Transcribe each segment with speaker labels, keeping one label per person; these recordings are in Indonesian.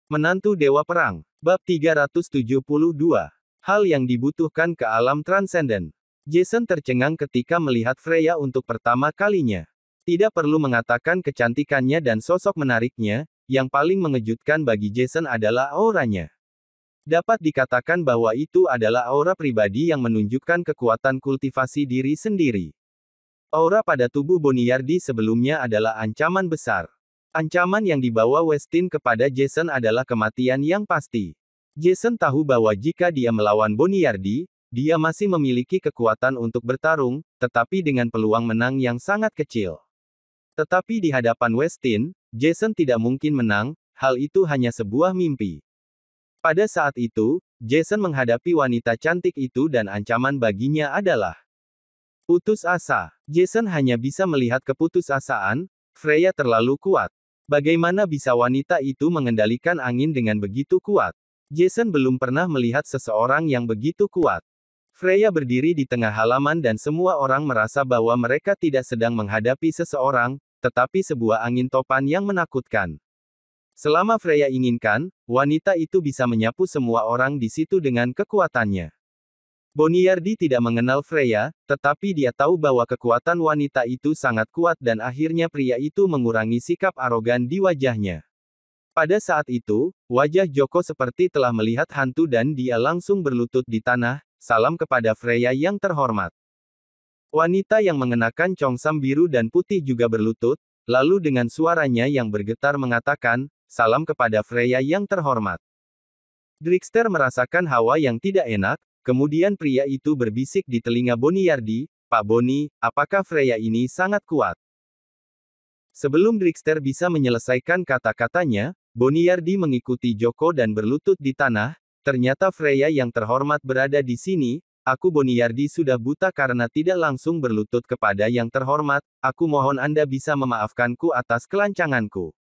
Speaker 1: Menantu Dewa Perang. Bab 372. Hal yang dibutuhkan ke alam transenden. Jason tercengang ketika melihat Freya untuk pertama kalinya. Tidak perlu mengatakan kecantikannya dan sosok menariknya, yang paling mengejutkan bagi Jason adalah auranya. Dapat dikatakan bahwa itu adalah aura pribadi yang menunjukkan kekuatan kultivasi diri sendiri. Aura pada tubuh Boniyardi sebelumnya adalah ancaman besar. Ancaman yang dibawa Westin kepada Jason adalah kematian yang pasti. Jason tahu bahwa jika dia melawan Boniyardi, dia masih memiliki kekuatan untuk bertarung, tetapi dengan peluang menang yang sangat kecil. Tetapi di hadapan Westin, Jason tidak mungkin menang, hal itu hanya sebuah mimpi. Pada saat itu, Jason menghadapi wanita cantik itu dan ancaman baginya adalah putus asa. Jason hanya bisa melihat keputusasaan, Freya terlalu kuat. Bagaimana bisa wanita itu mengendalikan angin dengan begitu kuat? Jason belum pernah melihat seseorang yang begitu kuat. Freya berdiri di tengah halaman dan semua orang merasa bahwa mereka tidak sedang menghadapi seseorang, tetapi sebuah angin topan yang menakutkan. Selama Freya inginkan, wanita itu bisa menyapu semua orang di situ dengan kekuatannya. Boniyardi tidak mengenal Freya, tetapi dia tahu bahwa kekuatan wanita itu sangat kuat dan akhirnya pria itu mengurangi sikap arogan di wajahnya. Pada saat itu, wajah Joko seperti telah melihat hantu dan dia langsung berlutut di tanah, salam kepada Freya yang terhormat. Wanita yang mengenakan congsam biru dan putih juga berlutut, lalu dengan suaranya yang bergetar mengatakan, salam kepada Freya yang terhormat. Drixter merasakan hawa yang tidak enak. Kemudian pria itu berbisik di telinga Boniyardi, Pak Boni, apakah Freya ini sangat kuat? Sebelum Drixter bisa menyelesaikan kata-katanya, Boniyardi mengikuti Joko dan berlutut di tanah, ternyata Freya yang terhormat berada di sini, aku Boniyardi sudah buta karena tidak langsung berlutut kepada yang terhormat, aku mohon Anda bisa memaafkanku atas kelancanganku.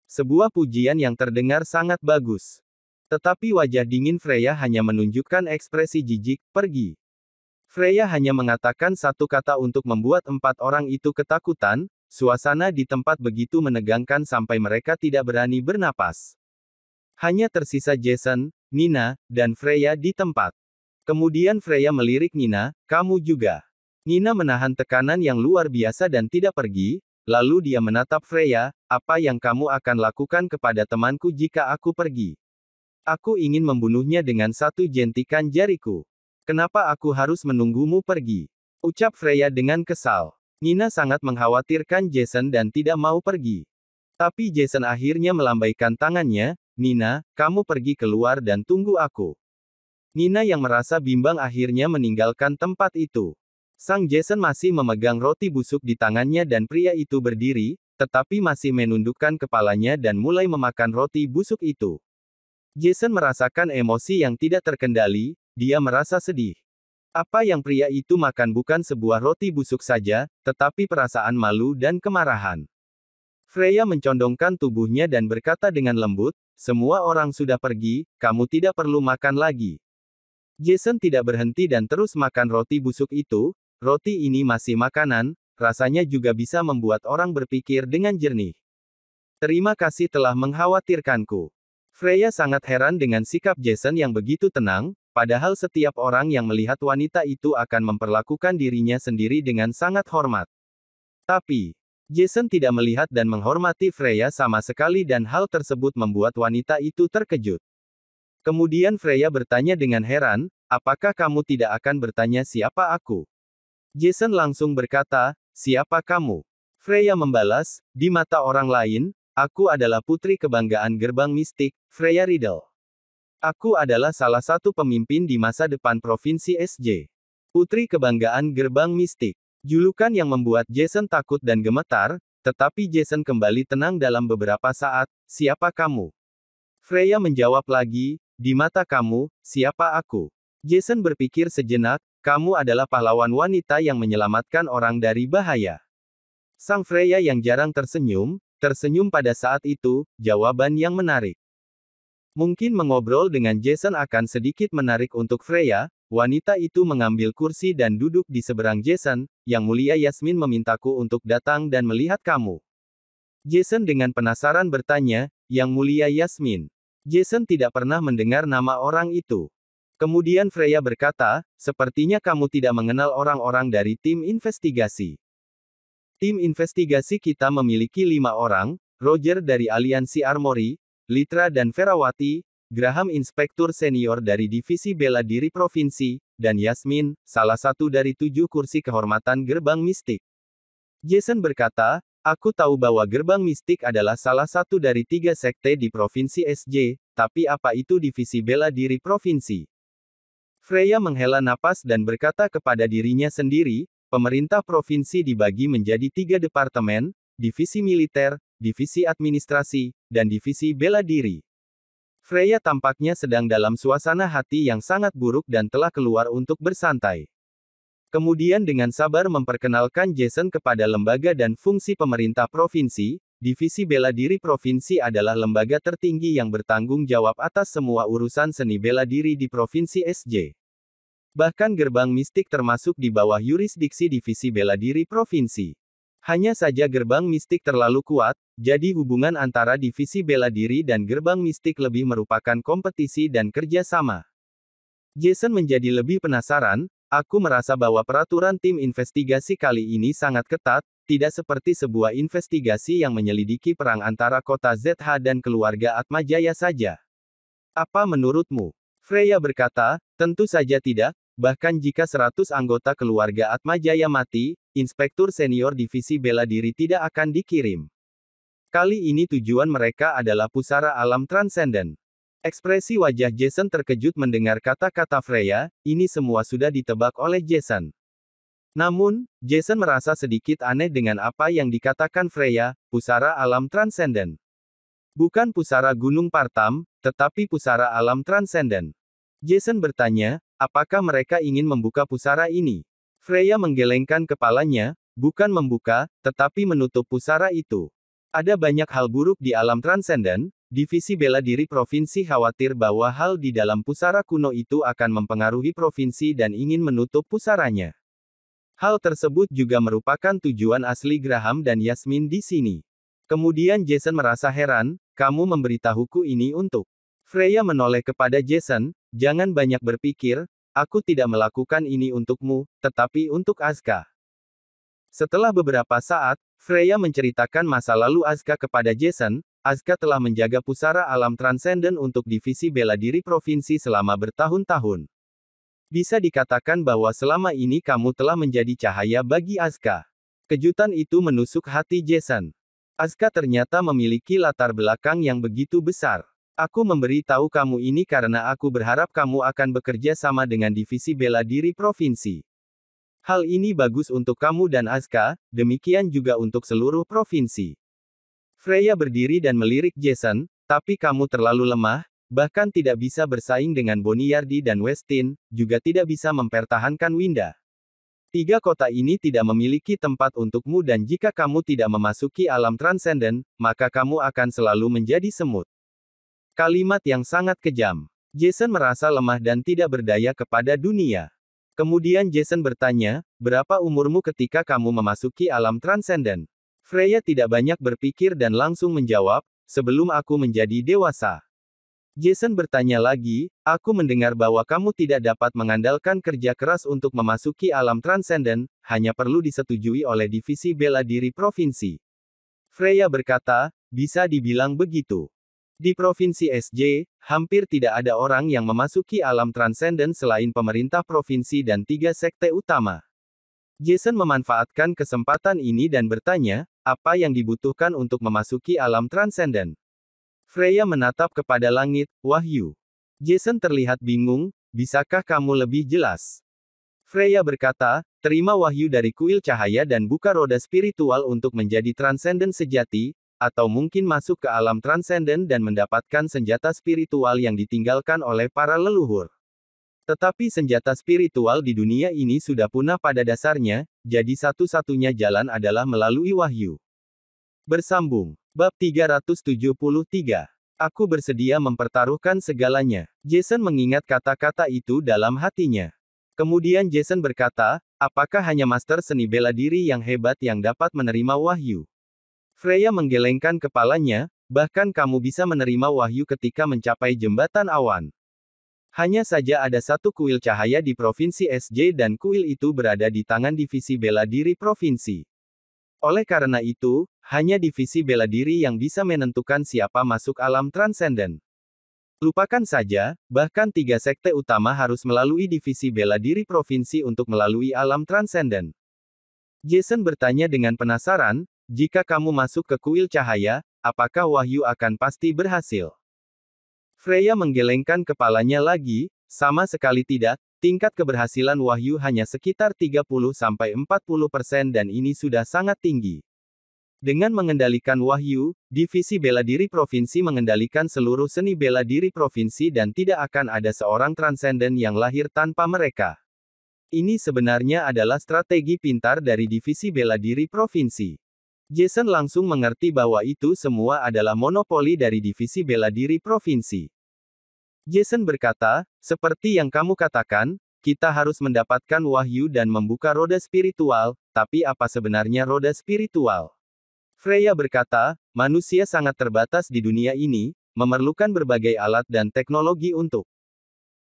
Speaker 1: Sebuah pujian yang terdengar sangat bagus. Tetapi wajah dingin Freya hanya menunjukkan ekspresi jijik, pergi. Freya hanya mengatakan satu kata untuk membuat empat orang itu ketakutan, suasana di tempat begitu menegangkan sampai mereka tidak berani bernapas. Hanya tersisa Jason, Nina, dan Freya di tempat. Kemudian Freya melirik Nina, kamu juga. Nina menahan tekanan yang luar biasa dan tidak pergi, lalu dia menatap Freya, apa yang kamu akan lakukan kepada temanku jika aku pergi? Aku ingin membunuhnya dengan satu jentikan jariku. Kenapa aku harus menunggumu pergi? Ucap Freya dengan kesal. Nina sangat mengkhawatirkan Jason dan tidak mau pergi. Tapi Jason akhirnya melambaikan tangannya, Nina, kamu pergi keluar dan tunggu aku. Nina yang merasa bimbang akhirnya meninggalkan tempat itu. Sang Jason masih memegang roti busuk di tangannya dan pria itu berdiri, tetapi masih menundukkan kepalanya dan mulai memakan roti busuk itu. Jason merasakan emosi yang tidak terkendali, dia merasa sedih. Apa yang pria itu makan bukan sebuah roti busuk saja, tetapi perasaan malu dan kemarahan. Freya mencondongkan tubuhnya dan berkata dengan lembut, semua orang sudah pergi, kamu tidak perlu makan lagi. Jason tidak berhenti dan terus makan roti busuk itu, roti ini masih makanan, rasanya juga bisa membuat orang berpikir dengan jernih. Terima kasih telah mengkhawatirkanku. Freya sangat heran dengan sikap Jason yang begitu tenang, padahal setiap orang yang melihat wanita itu akan memperlakukan dirinya sendiri dengan sangat hormat. Tapi, Jason tidak melihat dan menghormati Freya sama sekali dan hal tersebut membuat wanita itu terkejut. Kemudian Freya bertanya dengan heran, apakah kamu tidak akan bertanya siapa aku? Jason langsung berkata, siapa kamu? Freya membalas, di mata orang lain, aku adalah putri kebanggaan gerbang mistik, Freya Riddle. Aku adalah salah satu pemimpin di masa depan Provinsi SJ. Putri kebanggaan gerbang mistik. Julukan yang membuat Jason takut dan gemetar, tetapi Jason kembali tenang dalam beberapa saat, siapa kamu? Freya menjawab lagi, di mata kamu, siapa aku? Jason berpikir sejenak, kamu adalah pahlawan wanita yang menyelamatkan orang dari bahaya. Sang Freya yang jarang tersenyum pada saat itu, jawaban yang menarik. Mungkin mengobrol dengan Jason akan sedikit menarik untuk Freya, wanita itu mengambil kursi dan duduk di seberang Jason, Yang Mulia Yasmin memintaku untuk datang dan melihat kamu. Jason dengan penasaran bertanya, Yang Mulia Yasmin. Jason tidak pernah mendengar nama orang itu. Kemudian Freya berkata, sepertinya kamu tidak mengenal orang-orang dari tim investigasi. Tim investigasi kita memiliki 5 orang, Roger dari Aliansi Armory, Litra dan Ferawati, Graham Inspektur Senior dari Divisi Bela Diri Provinsi, dan Yasmin, salah satu dari 7 kursi kehormatan Gerbang Mistik. Jason berkata, aku tahu bahwa Gerbang Mistik adalah salah satu dari 3 sekte di Provinsi SJ, tapi apa itu Divisi Bela Diri Provinsi? Freya menghela napas dan berkata kepada dirinya sendiri, pemerintah provinsi dibagi menjadi 3 departemen, divisi militer, divisi administrasi, dan divisi bela diri. Freya tampaknya sedang dalam suasana hati yang sangat buruk dan telah keluar untuk bersantai. Kemudian dengan sabar memperkenalkan Jason kepada lembaga dan fungsi pemerintah provinsi. Divisi Bela Diri Provinsi adalah lembaga tertinggi yang bertanggung jawab atas semua urusan seni bela diri di Provinsi SJ. Bahkan Gerbang Mistik termasuk di bawah yurisdiksi Divisi Bela Diri Provinsi. Hanya saja Gerbang Mistik terlalu kuat, jadi hubungan antara Divisi Bela Diri dan Gerbang Mistik lebih merupakan kompetisi dan kerja sama. Jason menjadi lebih penasaran, aku merasa bahwa peraturan tim investigasi kali ini sangat ketat, tidak seperti sebuah investigasi yang menyelidiki perang antara kota ZH dan keluarga Atmajaya saja. Apa menurutmu? Freya berkata, tentu saja tidak, bahkan jika 100 anggota keluarga Atmajaya mati, Inspektur Senior Divisi Bela Diri tidak akan dikirim. Kali ini tujuan mereka adalah pusara alam transenden. Ekspresi wajah Jason terkejut mendengar kata-kata Freya, ini semua sudah ditebak oleh Jason. Namun, Jason merasa sedikit aneh dengan apa yang dikatakan Freya, pusara alam transenden. Bukan pusara Gunung Partam, tetapi pusara alam transenden. Jason bertanya, apakah mereka ingin membuka pusara ini? Freya menggelengkan kepalanya, bukan membuka, tetapi menutup pusara itu. Ada banyak hal buruk di alam transenden, Divisi Bela Diri Provinsi khawatir bahwa hal di dalam pusara kuno itu akan mempengaruhi provinsi dan ingin menutup pusaranya. Hal tersebut juga merupakan tujuan asli Graham dan Yasmin di sini. Kemudian Jason merasa heran, kamu memberitahuku ini untuk. Freya menoleh kepada Jason, jangan banyak berpikir, aku tidak melakukan ini untukmu, tetapi untuk Azka. Setelah beberapa saat, Freya menceritakan masa lalu Azka kepada Jason. Azka telah menjaga pusara alam transenden untuk Divisi Bela Diri Provinsi selama bertahun-tahun. Bisa dikatakan bahwa selama ini kamu telah menjadi cahaya bagi Azka. Kejutan itu menusuk hati Jason. Azka ternyata memiliki latar belakang yang begitu besar. Aku memberi tahu kamu ini karena aku berharap kamu akan bekerja sama dengan Divisi Bela Diri Provinsi. Hal ini bagus untuk kamu dan Azka, demikian juga untuk seluruh provinsi. Freya berdiri dan melirik Jason, tapi kamu terlalu lemah, bahkan tidak bisa bersaing dengan Boniyardi dan Westin, juga tidak bisa mempertahankan Winda. 3 kota ini tidak memiliki tempat untukmu dan jika kamu tidak memasuki alam transenden, maka kamu akan selalu menjadi semut. Kalimat yang sangat kejam. Jason merasa lemah dan tidak berdaya kepada dunia. Kemudian Jason bertanya, berapa umurmu ketika kamu memasuki alam transenden? Freya tidak banyak berpikir dan langsung menjawab, sebelum aku menjadi dewasa. Jason bertanya lagi, aku mendengar bahwa kamu tidak dapat mengandalkan kerja keras untuk memasuki alam transenden, hanya perlu disetujui oleh Divisi Bela Diri Provinsi. Freya berkata, bisa dibilang begitu. Di Provinsi SJ, hampir tidak ada orang yang memasuki alam transenden selain pemerintah provinsi dan 3 sekte utama. Jason memanfaatkan kesempatan ini dan bertanya, apa yang dibutuhkan untuk memasuki alam transenden? Freya menatap kepada langit, wahyu. Jason terlihat bingung, bisakah kamu lebih jelas? Freya berkata, terima wahyu dari kuil cahaya dan buka roda spiritual untuk menjadi transenden sejati, atau mungkin masuk ke alam transenden dan mendapatkan senjata spiritual yang ditinggalkan oleh para leluhur. Tetapi senjata spiritual di dunia ini sudah punah pada dasarnya, jadi satu-satunya jalan adalah melalui wahyu. Bersambung. Bab 373. Aku bersedia mempertaruhkan segalanya. Jason mengingat kata-kata itu dalam hatinya. Kemudian Jason berkata, apakah hanya master seni bela diri yang hebat yang dapat menerima wahyu? Freya menggelengkan kepalanya, bahkan kamu bisa menerima wahyu ketika mencapai jembatan awan. Hanya saja ada satu kuil cahaya di Provinsi SJ dan kuil itu berada di tangan Divisi Bela Diri Provinsi. Oleh karena itu, hanya Divisi Bela Diri yang bisa menentukan siapa masuk alam transenden. Lupakan saja, bahkan 3 sekte utama harus melalui Divisi Bela Diri Provinsi untuk melalui alam transenden. Jason bertanya dengan penasaran, jika kamu masuk ke kuil cahaya, apakah wahyu akan pasti berhasil? Freya menggelengkan kepalanya lagi, sama sekali tidak, tingkat keberhasilan wahyu hanya sekitar 30-40% dan ini sudah sangat tinggi. Dengan mengendalikan wahyu, Divisi Bela Diri Provinsi mengendalikan seluruh seni bela diri provinsi dan tidak akan ada seorang transenden yang lahir tanpa mereka. Ini sebenarnya adalah strategi pintar dari Divisi Bela Diri Provinsi. Jason langsung mengerti bahwa itu semua adalah monopoli dari Divisi Bela Diri Provinsi. Jason berkata, seperti yang kamu katakan, kita harus mendapatkan wahyu dan membuka roda spiritual, tapi apa sebenarnya roda spiritual? Freya berkata, manusia sangat terbatas di dunia ini, memerlukan berbagai alat dan teknologi untuk.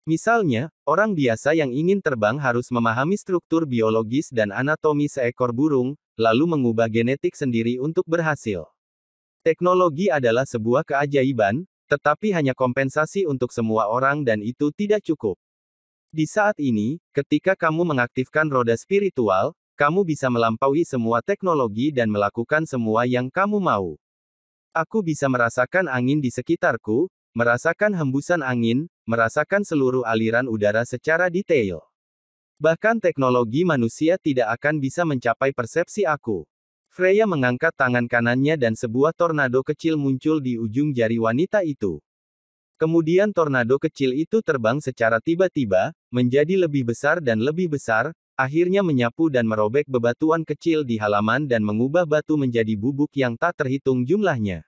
Speaker 1: Misalnya, orang biasa yang ingin terbang harus memahami struktur biologis dan anatomi seekor burung, lalu mengubah genetik sendiri untuk berhasil. Teknologi adalah sebuah keajaiban, tetapi hanya kompensasi untuk semua orang dan itu tidak cukup. Di saat ini, ketika kamu mengaktifkan roda spiritual, kamu bisa melampaui semua teknologi dan melakukan semua yang kamu mau. Aku bisa merasakan angin di sekitarku, merasakan hembusan angin, merasakan seluruh aliran udara secara detail. Bahkan teknologi manusia tidak akan bisa mencapai persepsi aku. Freya mengangkat tangan kanannya dan sebuah tornado kecil muncul di ujung jari wanita itu. Kemudian tornado kecil itu terbang secara tiba-tiba, menjadi lebih besar dan lebih besar, akhirnya menyapu dan merobek bebatuan kecil di halaman dan mengubah batu menjadi bubuk yang tak terhitung jumlahnya.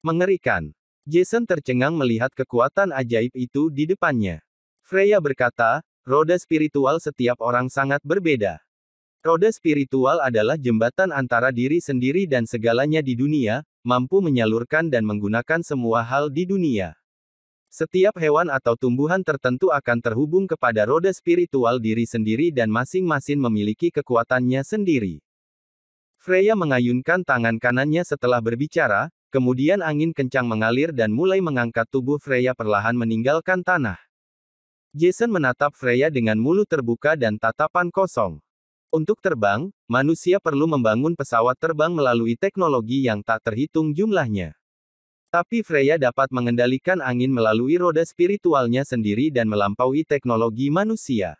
Speaker 1: Mengerikan. Jason tercengang melihat kekuatan ajaib itu di depannya. Freya berkata, roda spiritual setiap orang sangat berbeda. Roda spiritual adalah jembatan antara diri sendiri dan segalanya di dunia, mampu menyalurkan dan menggunakan semua hal di dunia. Setiap hewan atau tumbuhan tertentu akan terhubung kepada roda spiritual diri sendiri dan masing-masing memiliki kekuatannya sendiri. Freya mengayunkan tangan kanannya setelah berbicara, kemudian angin kencang mengalir dan mulai mengangkat tubuh Freya perlahan meninggalkan tanah. Jason menatap Freya dengan mulut terbuka dan tatapan kosong. Untuk terbang, manusia perlu membangun pesawat terbang melalui teknologi yang tak terhitung jumlahnya. Tapi Freya dapat mengendalikan angin melalui roda spiritualnya sendiri dan melampaui teknologi manusia.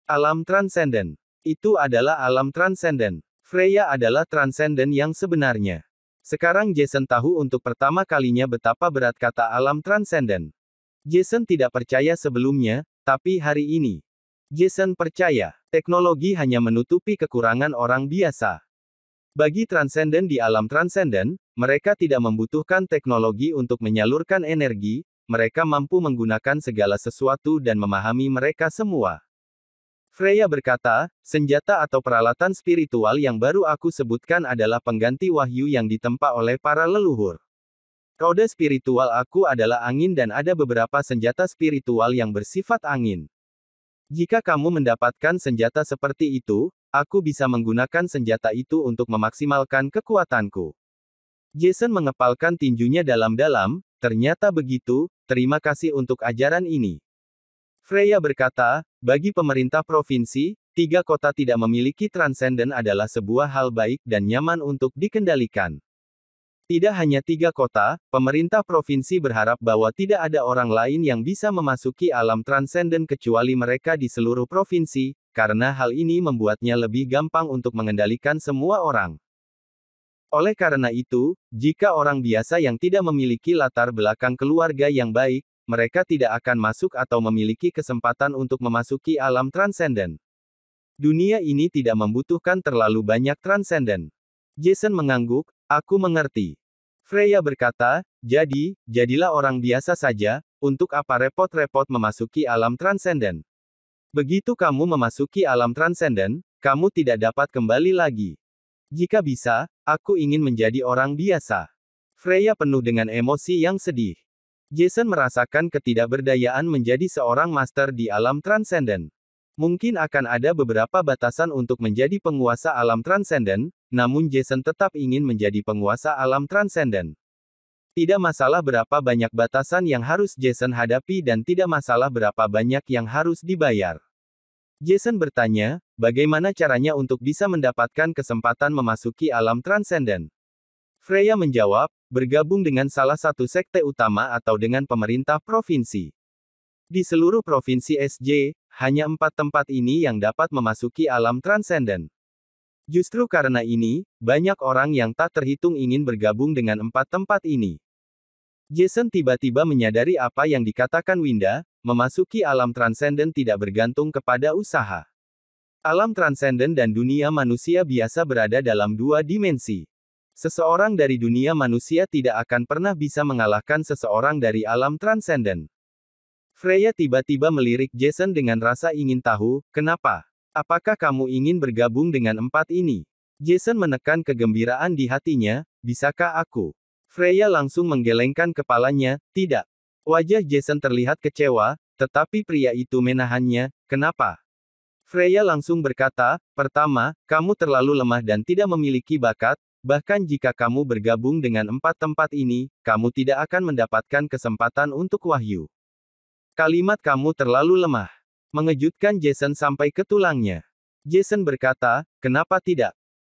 Speaker 1: Alam transenden. Itu adalah alam transenden. Freya adalah transenden yang sebenarnya. Sekarang Jason tahu untuk pertama kalinya betapa berat kata alam transenden. Jason tidak percaya sebelumnya, tapi hari ini. Jason percaya, teknologi hanya menutupi kekurangan orang biasa. Bagi transenden di alam transenden, mereka tidak membutuhkan teknologi untuk menyalurkan energi, mereka mampu menggunakan segala sesuatu dan memahami mereka semua. Freya berkata, senjata atau peralatan spiritual yang baru aku sebutkan adalah pengganti wahyu yang ditempa oleh para leluhur. Roda spiritual aku adalah angin dan ada beberapa senjata spiritual yang bersifat angin. Jika kamu mendapatkan senjata seperti itu, aku bisa menggunakan senjata itu untuk memaksimalkan kekuatanku. Jason mengepalkan tinjunya dalam-dalam, ternyata begitu, terima kasih untuk ajaran ini. Freya berkata, bagi pemerintah provinsi, 3 kota tidak memiliki transenden adalah sebuah hal baik dan nyaman untuk dikendalikan. Tidak hanya 3 kota, pemerintah provinsi berharap bahwa tidak ada orang lain yang bisa memasuki alam transenden kecuali mereka di seluruh provinsi, karena hal ini membuatnya lebih gampang untuk mengendalikan semua orang. Oleh karena itu, jika orang biasa yang tidak memiliki latar belakang keluarga yang baik, mereka tidak akan masuk atau memiliki kesempatan untuk memasuki alam transenden. Dunia ini tidak membutuhkan terlalu banyak transenden. Jason mengangguk, aku mengerti. Freya berkata, jadilah orang biasa saja, untuk apa repot-repot memasuki alam transenden. Begitu kamu memasuki alam transenden, kamu tidak dapat kembali lagi. Jika bisa, aku ingin menjadi orang biasa. Freya penuh dengan emosi yang sedih. Jason merasakan ketidakberdayaan menjadi seorang master di alam transenden. Mungkin akan ada beberapa batasan untuk menjadi penguasa alam transenden, namun Jason tetap ingin menjadi penguasa alam transenden. Tidak masalah berapa banyak batasan yang harus Jason hadapi dan tidak masalah berapa banyak yang harus dibayar. Jason bertanya, bagaimana caranya untuk bisa mendapatkan kesempatan memasuki alam transenden? Freya menjawab, bergabung dengan salah satu sekte utama atau dengan pemerintah provinsi. Di seluruh provinsi SJ, hanya 4 tempat ini yang dapat memasuki alam transenden. Justru karena ini, banyak orang yang tak terhitung ingin bergabung dengan 4 tempat ini. Jason tiba-tiba menyadari apa yang dikatakan Winda, memasuki alam transenden tidak bergantung kepada usaha. Alam transenden dan dunia manusia biasa berada dalam 2 dimensi. Seseorang dari dunia manusia tidak akan pernah bisa mengalahkan seseorang dari alam transenden. Freya tiba-tiba melirik Jason dengan rasa ingin tahu, kenapa? Apakah kamu ingin bergabung dengan 4 ini? Jason menekan kegembiraan di hatinya, bisakah aku? Freya langsung menggelengkan kepalanya, tidak. Wajah Jason terlihat kecewa, tetapi pria itu menahannya, kenapa? Freya langsung berkata, pertama, kamu terlalu lemah dan tidak memiliki bakat, bahkan jika kamu bergabung dengan 4 tempat ini, kamu tidak akan mendapatkan kesempatan untuk wahyu. Kalimat kamu terlalu lemah. Mengejutkan Jason sampai ke tulangnya. Jason berkata, kenapa tidak?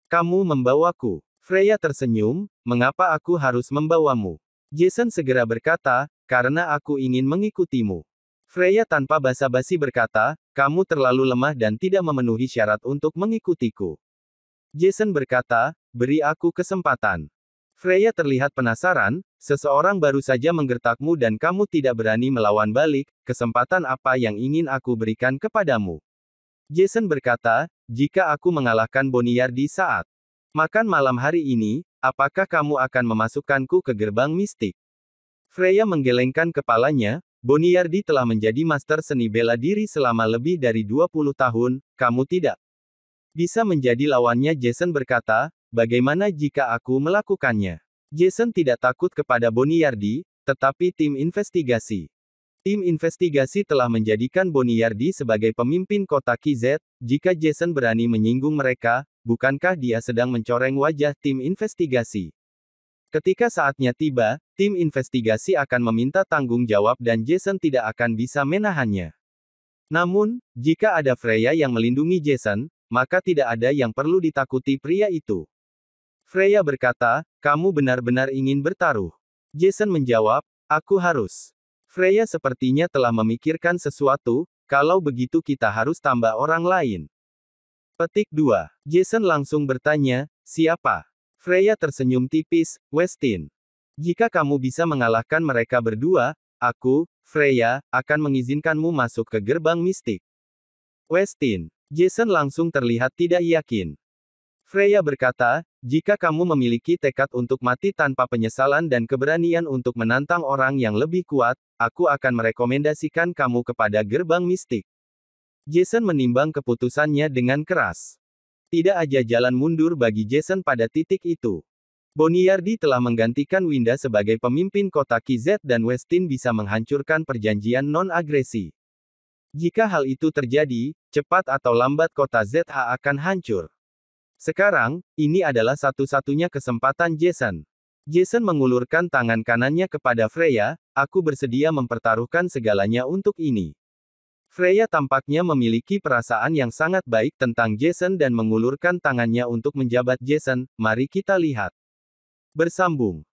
Speaker 1: Kamu membawaku. Freya tersenyum, mengapa aku harus membawamu? Jason segera berkata, karena aku ingin mengikutimu. Freya tanpa basa-basi berkata, kamu terlalu lemah dan tidak memenuhi syarat untuk mengikutiku. Jason berkata, beri aku kesempatan. Freya terlihat penasaran, seseorang baru saja menggertakmu dan kamu tidak berani melawan balik, kesempatan apa yang ingin aku berikan kepadamu? Jason berkata, jika aku mengalahkan Boniyardi saat makan malam hari ini, apakah kamu akan memasukkanku ke gerbang mistik? Freya menggelengkan kepalanya, Boniyardi telah menjadi master seni bela diri selama lebih dari 20 tahun, kamu tidak bisa menjadi lawannya. Jason berkata, bagaimana jika aku melakukannya? Jason tidak takut kepada Boniyardi, tetapi tim investigasi. Tim investigasi telah menjadikan Boniyardi sebagai pemimpin kota KZ, jika Jason berani menyinggung mereka, bukankah dia sedang mencoreng wajah tim investigasi? Ketika saatnya tiba, tim investigasi akan meminta tanggung jawab dan Jason tidak akan bisa menahannya. Namun, jika ada Freya yang melindungi Jason, maka tidak ada yang perlu ditakuti pria itu. Freya berkata, kamu benar-benar ingin bertaruh. Jason menjawab, aku harus. Freya sepertinya telah memikirkan sesuatu, kalau begitu kita harus tambah orang lain. Petik 2. Jason langsung bertanya, siapa? Freya tersenyum tipis, Westin. Jika kamu bisa mengalahkan mereka berdua, aku, Freya, akan mengizinkanmu masuk ke gerbang mistik. Westin. Jason langsung terlihat tidak yakin. Freya berkata, jika kamu memiliki tekad untuk mati tanpa penyesalan dan keberanian untuk menantang orang yang lebih kuat, aku akan merekomendasikan kamu kepada gerbang mistik. Jason menimbang keputusannya dengan keras. Tidak ada jalan mundur bagi Jason pada titik itu. Boniyardi telah menggantikan Winda sebagai pemimpin kota KZ dan Westin bisa menghancurkan perjanjian non-agresi. Jika hal itu terjadi, cepat atau lambat kota ZH akan hancur. Sekarang, ini adalah satu-satunya kesempatan Jason. Jason mengulurkan tangan kanannya kepada Freya, aku bersedia mempertaruhkan segalanya untuk ini. Freya tampaknya memiliki perasaan yang sangat baik tentang Jason dan mengulurkan tangannya untuk menjabat Jason, mari kita lihat. Bersambung.